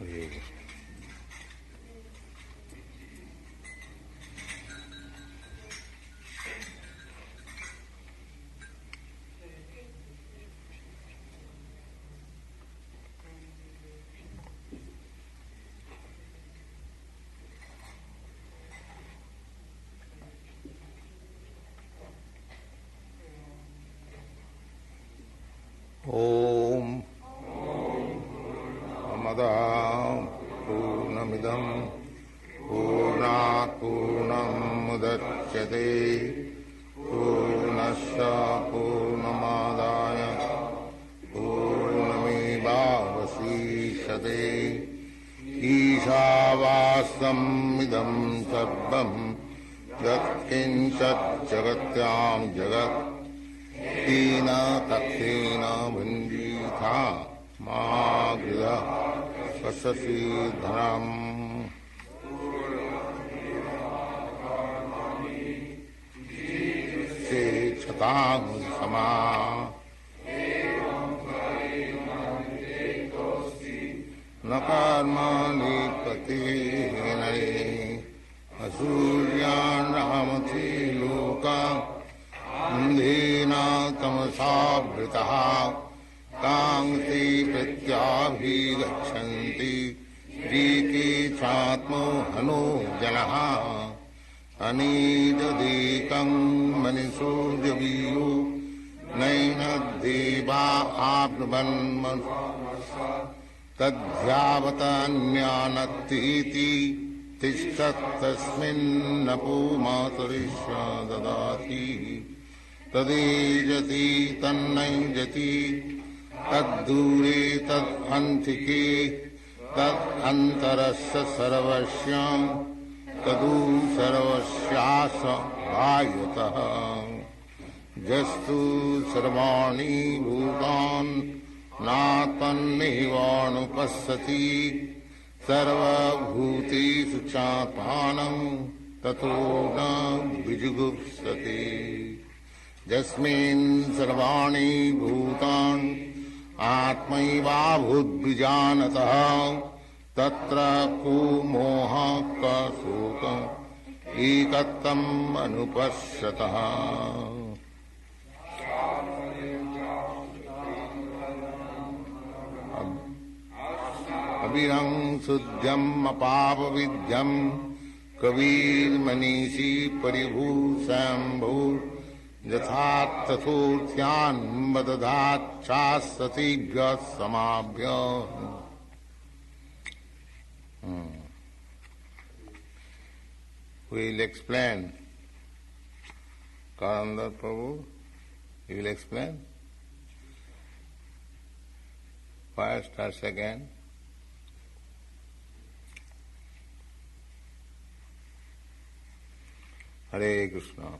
Hare Krishna. Om Amada Purnamidam Purnat Purnam Mudachyate Purnasya Purnamadaya Purnamevavasishate īśāvāsyam idaṁ sarvam kiñcit jagatyām Jagat Tena tyaktena bhuñjīthā māgriya svasasi dharam se chatāṁ samā na karmani patinai asuryan ramati lokam Andhena tamasāvritaha kāṅti pratyābhigachanti rīki chātmo hano janaha anīdadīkaṁ maniso javiyo naina deva āpnuvanman tadhyāvatanyānatīti tiṣṭat-tasminnapū mātarishya dadāti tadejati tannayjati taddūre tadhantike tadhantarasya sarvasyam tadū sarvasyāsa vāyataha jastu sarvāni bhūtāni nātannihivānupassati sarvabhūtesu chātmānam tato na vijugupsati Jasmin sarvāni bhūtāni ātmaivābhudvijanataha tatra ko moha ka sokam ekattam anupasyataha abhirang sudyam apāpavidyam kavir manishi paribhūsambhur यथात् तथोऽर्थ्यान् वदधात् चासतिभ्यः समाभ्यः We will explain. Karandar Prabhu, you will explain? First or second? Hare Krishna.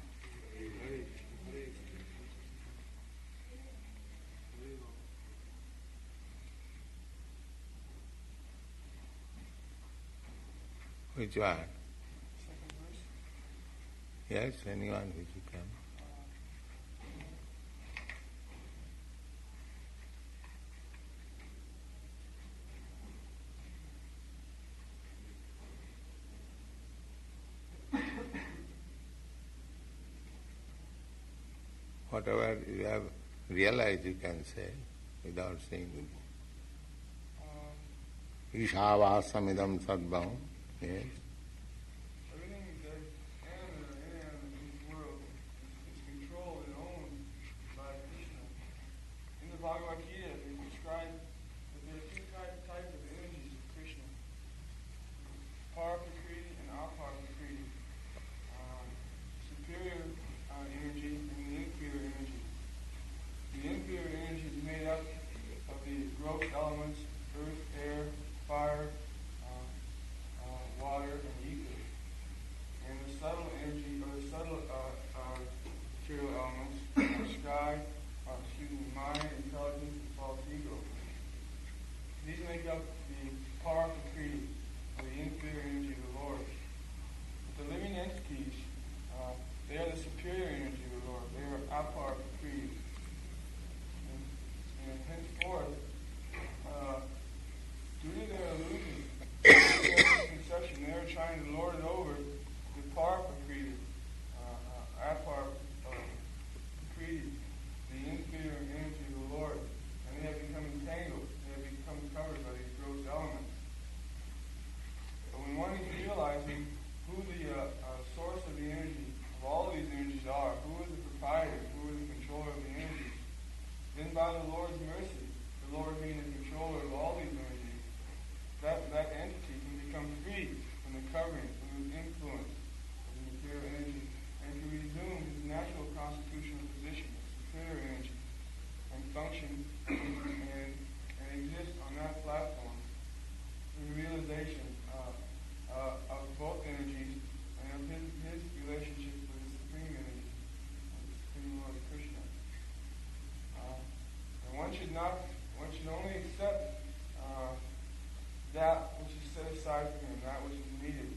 Which one? Yes, anyone which you can. Whatever you have realized you can say without saying. īśāvāsyam idaṁ sarvam. Yes. Everything that can or in this world is controlled and owned by Krishna. In the Bhagavad Gita, they describe that there are two types of energies of Krishna: Paraprakriti and Aparaprakriti. Superior energy and the inferior energy. The inferior energy is made up of the gross elements: earth, air, fire, water, and ether. And the subtle energy, or the subtle material elements, are sky, mind, intelligence, and false ego. These make up the Paraprakriti, or the inferior energy of the Lord. But the living entities, they are the superior energy of the Lord. They are Aparaprakriti. And henceforth, due to their illusion should only accept that which is set aside for him, that which is needed.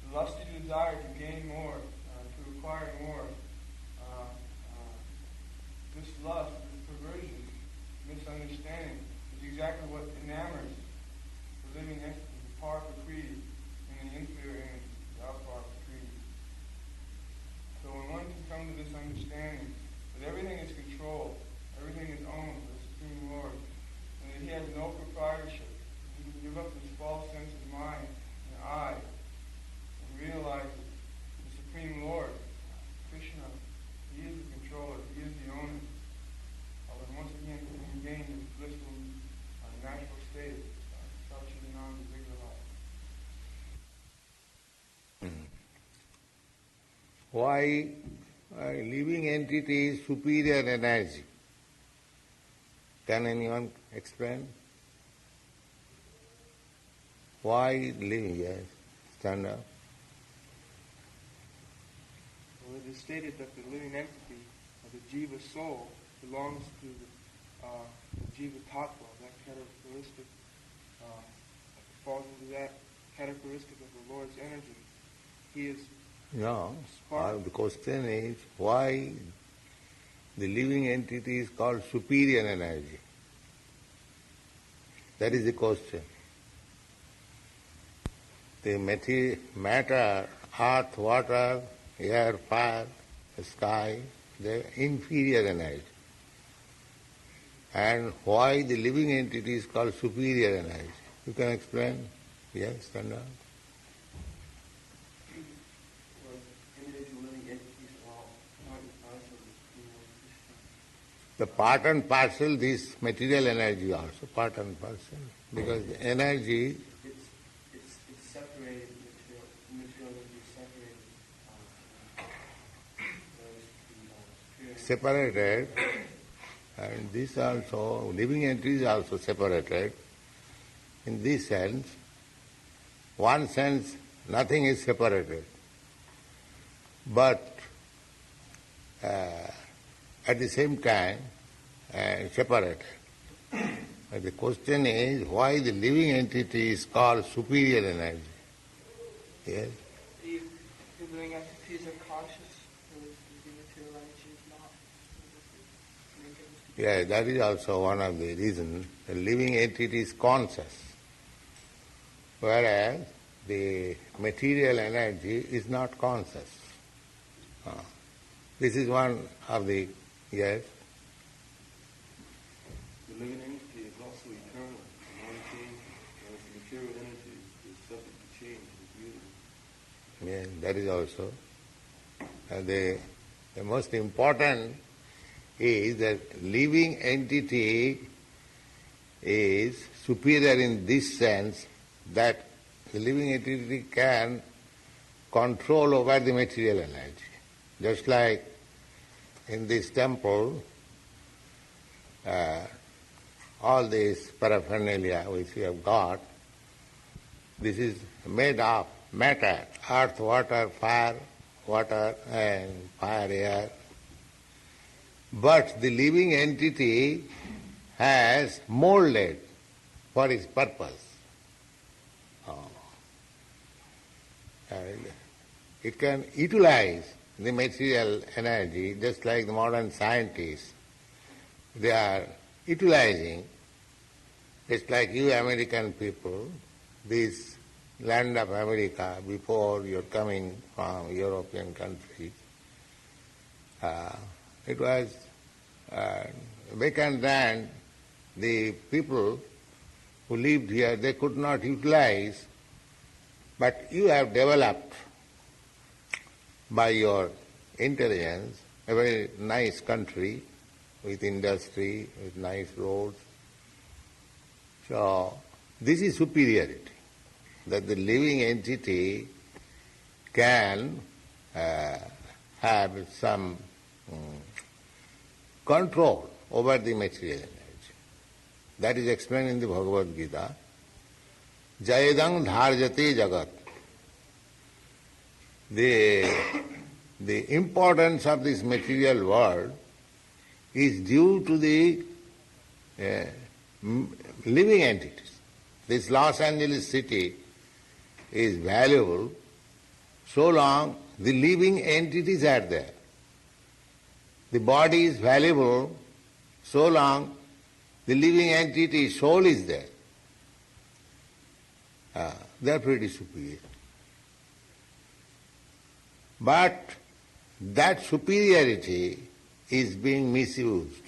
The lusty desire to gain more, to acquire more, this lust, this perversion, misunderstanding is exactly what enamors the living entity, the powerful creed, and the inferior energy, the outpowerful creed. So when one can come to this understanding that everything is controlled, everything is owned by the Supreme Lord, and that he has no proprietorship, he can give up his false sense of mind and I, and realize that the Supreme Lord, Krishna, he is the controller, he is the owner. And once again, he can gain his blissful natural state, Satchidananda Vigraha. Why living entity is superior energy? Can anyone explain? Why living? Yes, stand up. Well, it is stated that the living entity, or the jiva soul, belongs to the jiva tattva, that characteristic, falls into that characteristic of the Lord's energy. He is No, spark. the question is why the living entity is called superior energy. That is the question. The matter, earth, water, air, fire, sky, they are inferior energy. And why the living entity is called superior energy? You can explain? Yes, stand up. The part and parcel, this material energy also, part and parcel. Because the energy... It's separated, material energy is separated, and this also, living entity is also separated. In this sense, one sense, nothing is separated. But at the same time, separated. But the question is, why the living entity is called superior energy? Yes? The living entities are conscious, whereas the material energy is not. Yeah, that is also one of the reasons. The living entity is conscious, whereas the material energy is not conscious. This is one of the, yes? The living entity is also eternal, non-changing, whereas the material energy is subject to change and beauty. Yes, that is also. The most important is that living entity is superior in this sense that the living entity can control over the material energy. Just like in this temple, all this paraphernalia which we have got, this is made of matter, earth, water, fire, air. But the living entity has molded for its purpose. And it can utilize the material energy just like the modern scientists. They are utilizing, just like you American people, this land of America before you're coming from European countries. It was vacant land. The people who lived here, they could not utilize, but you have developed by your intelligence a very nice country with industry, with nice roads. So this is superiority, that the living entity can have some control over the material energy. That is explained in the Bhagavad Gita. Idaṁ dharjate Jagat. The importance of this material world is due to the living entities. This Los Angeles city is valuable so long the living entities are there. The body is valuable so long the living entity, soul is there. They are pretty superior. But that superiority is being misused.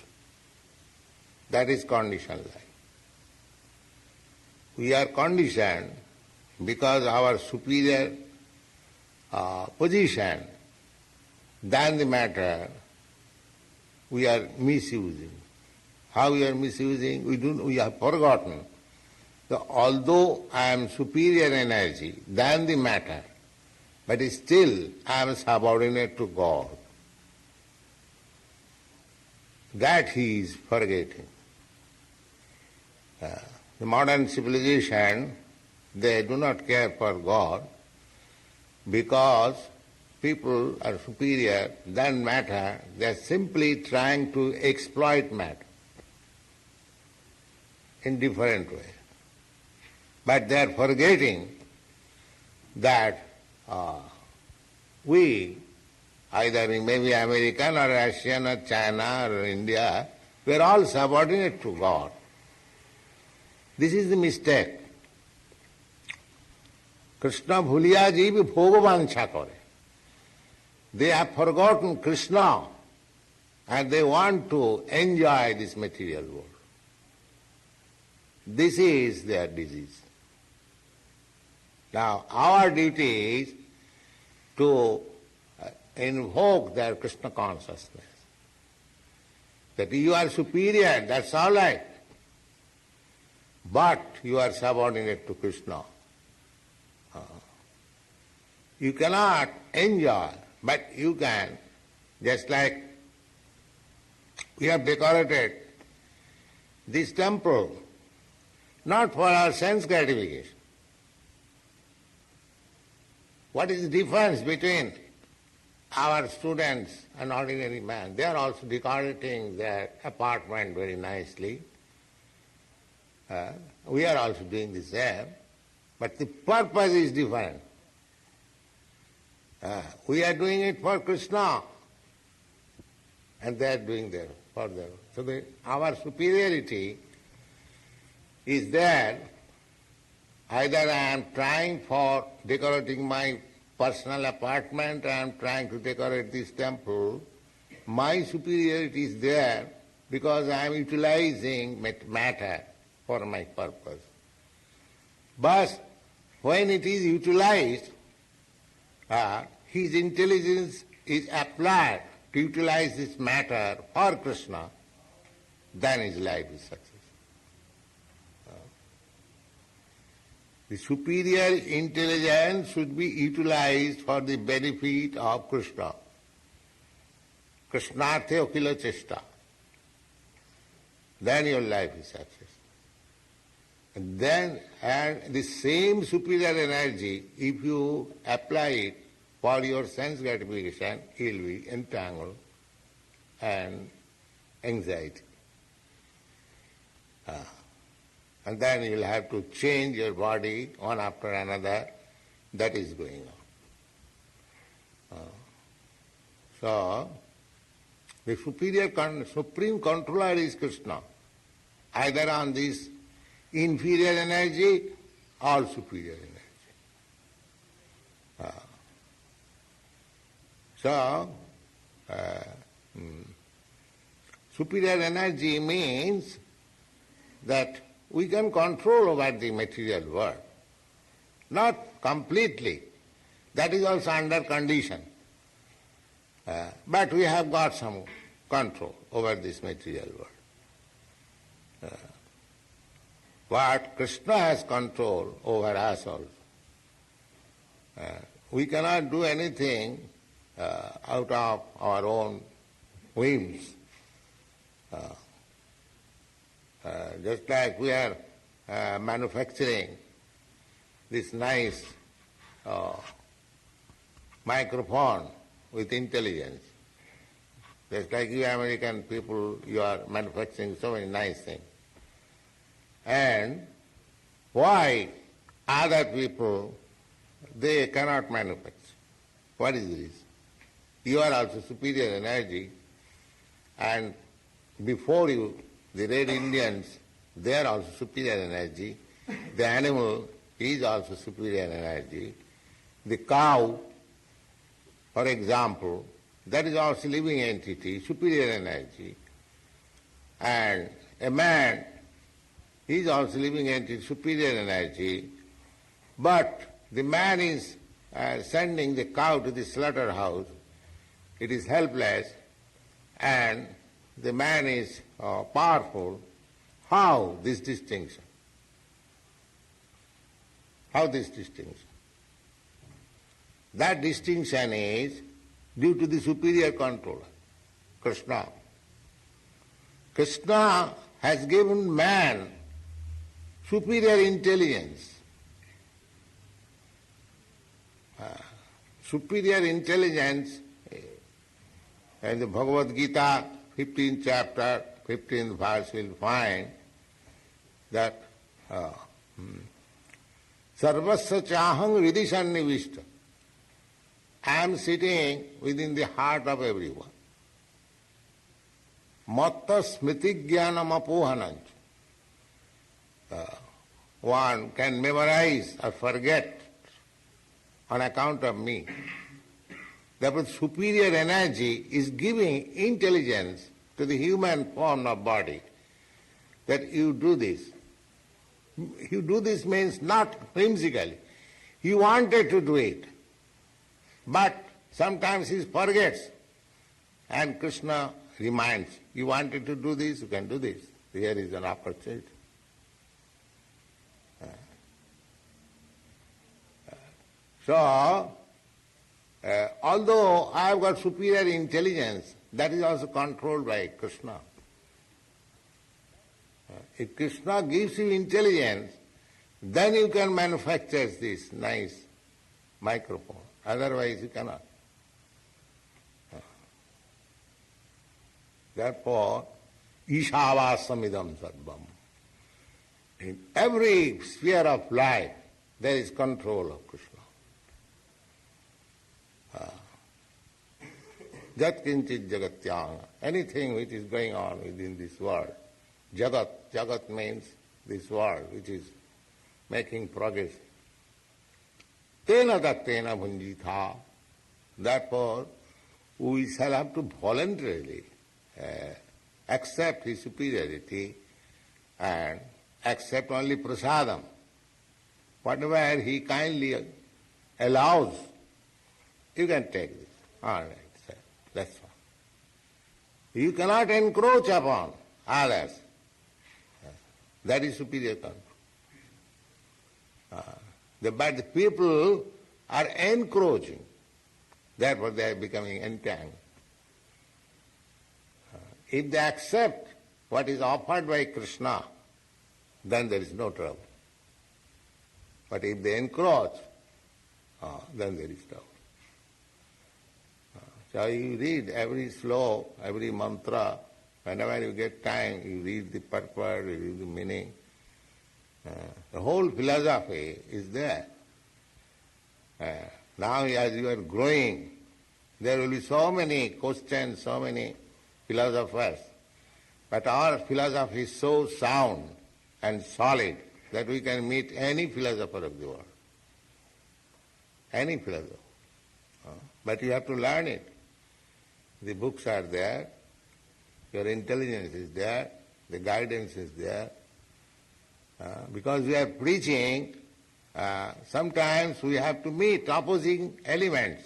That is conditioned life. We are conditioned because our superior position than the matter we are misusing. How we are misusing? We have forgotten that although I am superior energy than the matter, but still I am subordinate to God. That he is forgetting. The modern civilization, they do not care for God because people are superior than matter. They are simply trying to exploit matter in different ways. But they are forgetting that we, either maybe American or Russian or China or India, we are all subordinate to God. This is the mistake. Krishna bhuliya jeev bhogavansha kare. They have forgotten Krishna and they want to enjoy this material world. This is their disease. Now, our duty is to invoke their Krishna consciousness. That you are superior, that's all right. But you are subordinate to Krishna. You cannot enjoy, but you can. Just like we have decorated this temple, not for our sense gratification. What is the difference between our students and ordinary man? They are also decorating their apartment very nicely. We are also doing the same, but the purpose is different. We are doing it for Krishna, and they are doing it for them. So our superiority is there. Either I am trying for decorating my personal apartment, I am trying to decorate this temple. My superiority is there because I am utilizing matter for my purpose. But when it is utilized, his intelligence is applied to utilize this matter for Krishna, then his life is success. The superior intelligence should be utilized for the benefit of Krishna. Krishnarthe okila chesta. Then your life is success. And then, and the same superior energy, if you apply it for your sense gratification, it will be entangled and anxiety. And then you will have to change your body one after another. That is going on. So, the supreme controller is Krishna, either on this inferior energy or superior energy. Superior energy means that we can control over the material world. Not completely. That is also under condition. But we have got some control over this material world. But Krishna has control over us also. We cannot do anything out of our own whims. Just like we are manufacturing this nice microphone with intelligence. Just like you American people, you are manufacturing so many nice things. And why other people, they cannot manufacture? What is this? You are also superior energy, and before you, the red Indians, they are also superior energy. The animal is also superior energy. The cow, for example, that is also living entity, superior energy. And a man is also living entity, superior energy. But the man is sending the cow to the slaughterhouse. It is helpless, and the man is powerful. How this distinction? How this distinction? That distinction is due to the superior controller, Krishna. Krishna has given man superior intelligence. Superior intelligence, in the Bhagavad Gita, 15th chapter, 15th verse, will find that sarvasya chahang vidisannivishta. I am sitting within the heart of everyone. Matta smriti jnanam apohananch. One can memorize or forget on account of me. Therefore, superior energy is giving intelligence to the human form of body that you do this. You do this means not whimsically. He wanted to do it, but sometimes he forgets. And Krishna reminds, you wanted to do this, you can do this. Here is an opportunity. So, although I have got superior intelligence, that is also controlled by Krishna. If Krishna gives you intelligence, then you can manufacture this nice microphone. Otherwise you cannot. Therefore, īśāvāsyam idaṁ sarvam. In every sphere of life, there is control of Krishna. kiñcit jagatyām. Anything which is going on within this world. Jagat means this world which is making progress. Tena tyaktena bhuñjīthā. Therefore, we shall have to voluntarily accept his superiority and accept only prasādam. Whatever he kindly allows, you can take this. All right, sir. That's all. You cannot encroach upon others. That is superior control. But the people are encroaching. Therefore they are becoming entangled. If they accept what is offered by Krishna, then there is no trouble. But if they encroach, then there is trouble. So you read every sloka, every mantra, whenever you get time, you read the purport, you read the meaning. The whole philosophy is there. Now as you are growing, there will be so many questions, so many philosophers. But our philosophy is so sound and solid that we can meet any philosopher of the world. Any philosopher. But you have to learn it. The books are there, your intelligence is there, the guidance is there. Because we are preaching, sometimes we have to meet opposing elements.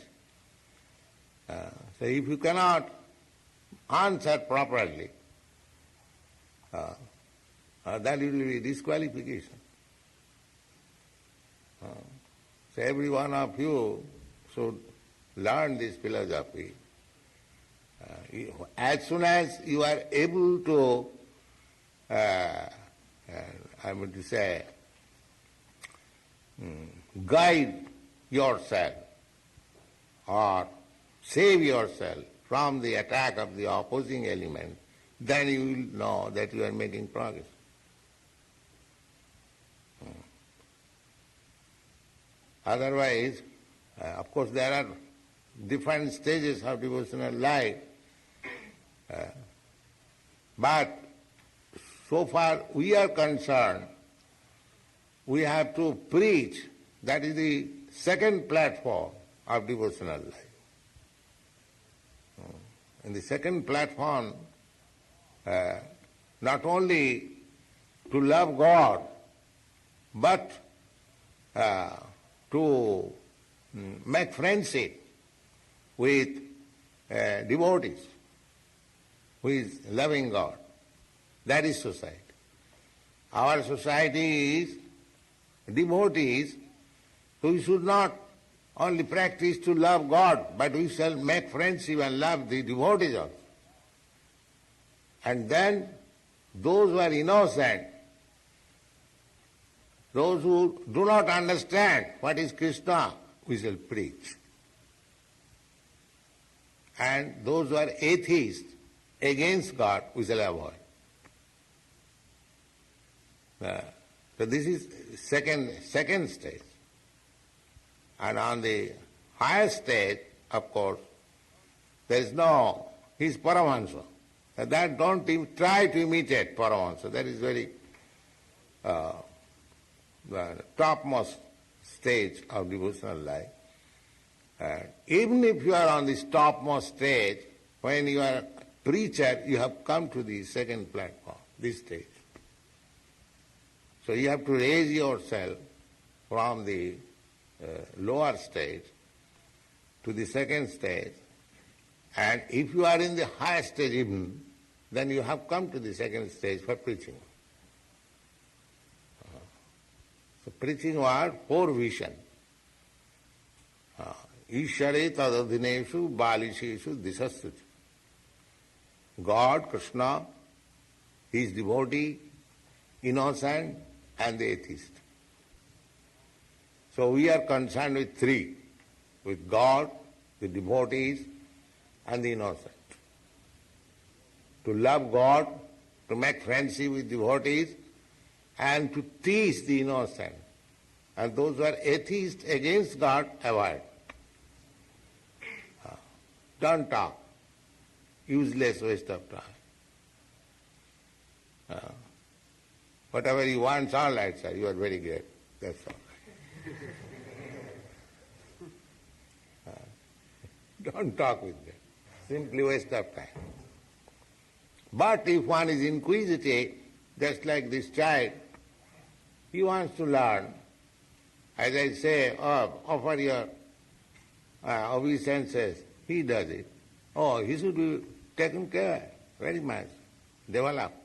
So if you cannot answer properly, then it will be disqualification. So every one of you should learn this philosophy. As soon as you are able to, I would say, guide yourself or save yourself from the attack of the opposing element, then you will know that you are making progress. Otherwise, of course, there are different stages of devotional life. But so far we are concerned, we have to preach. That is the second platform of devotional life. In the second platform, not only to love God, but to make friendship with devotees who is loving God. That is society. Our society is devotees who should not only practice to love God, but we shall make friendship and love the devotees also. And then those who are innocent, those who do not understand what is Krishna, we shall preach. And those who are atheists, against God, we shall avoid. So this is second stage. And on the higher stage, of course, there is no, he is Paramahansa. That don't even try to imitate Paramahansa. That is very the topmost stage of devotional life. Even if you are on this topmost stage, when you are a preacher, you have come to the second platform, this stage. So you have to raise yourself from the lower stage to the second stage, and if you are in the higher stage even, then you have come to the second stage for preaching. So preaching was four vision. Ishare tadadhineshu balisheshu disasuti. God, Krishna, his devotee, innocent, and the atheist. So we are concerned with three, with God, the devotees, and the innocent. To love God, to make friendship with devotees, and to teach the innocent. And those who are atheists against God, avoid. Don't talk. Useless waste of time. Whatever you want, all right, sir, you are very great. That's all. Don't talk with them. Simply waste of time. But if one is inquisitive, just like this child, he wants to learn. As I say, offer your obeisances, he does it. Oh, he should be taken care very much, developed.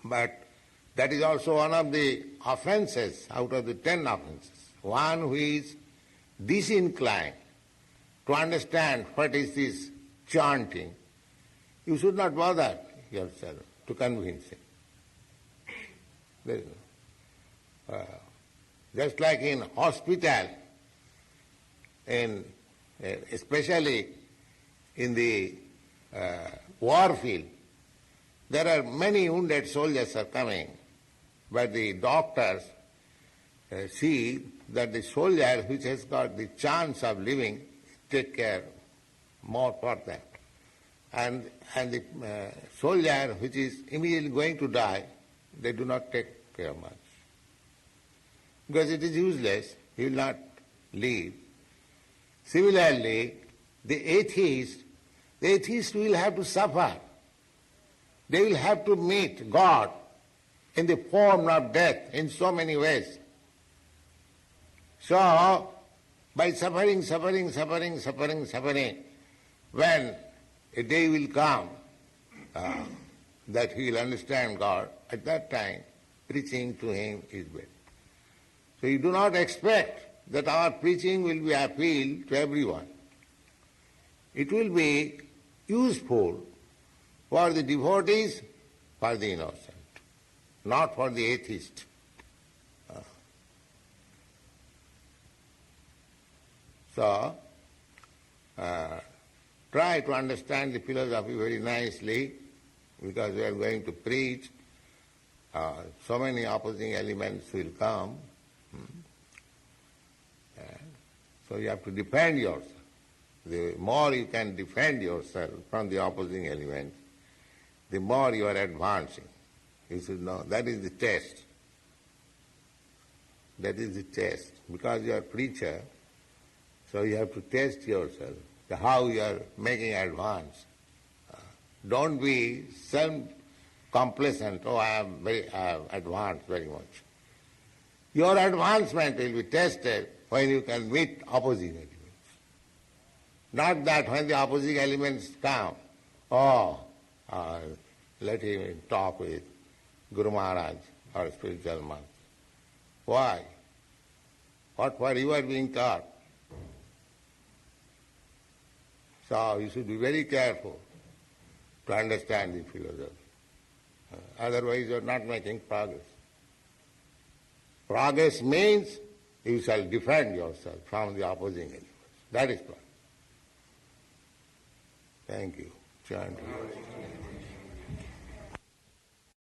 But that is also one of the offenses out of the 10 offenses. One who is disinclined to understand what is this chanting, you should not bother yourself to convince him. Just like in hospital, especially in the war field, there are many wounded soldiers are coming, but the doctors see that the soldier which has got the chance of living, take care more for them. And the soldier which is immediately going to die, they do not take care much. Because it is useless, he will not live. Similarly, the atheist will have to suffer. They will have to meet God in the form of death in so many ways. So, by suffering, when a day will come that he will understand God, at that time preaching to him is better. So you do not expect that our preaching will be appeal to everyone. It will be useful for the devotees, for the innocent, not for the atheist. So, try to understand the philosophy very nicely, because we are going to preach. so many opposing elements will come. So you have to defend yourself. The more you can defend yourself from the opposing elements, the more you are advancing. You should know that is the test. That is the test. Because you are a preacher, so you have to test yourself, how you are making advance. Don't be self-complacent, I have advanced very much. Your advancement will be tested when you can meet opposing elements. Not that when the opposing elements come, let him talk with Guru Maharaj or spiritual master. Why? What for you are being taught? So you should be very careful to understand the philosophy. Otherwise you are not making progress. Progress means you shall defend yourself from the opposing elements. That is progress. Thank you. Chant.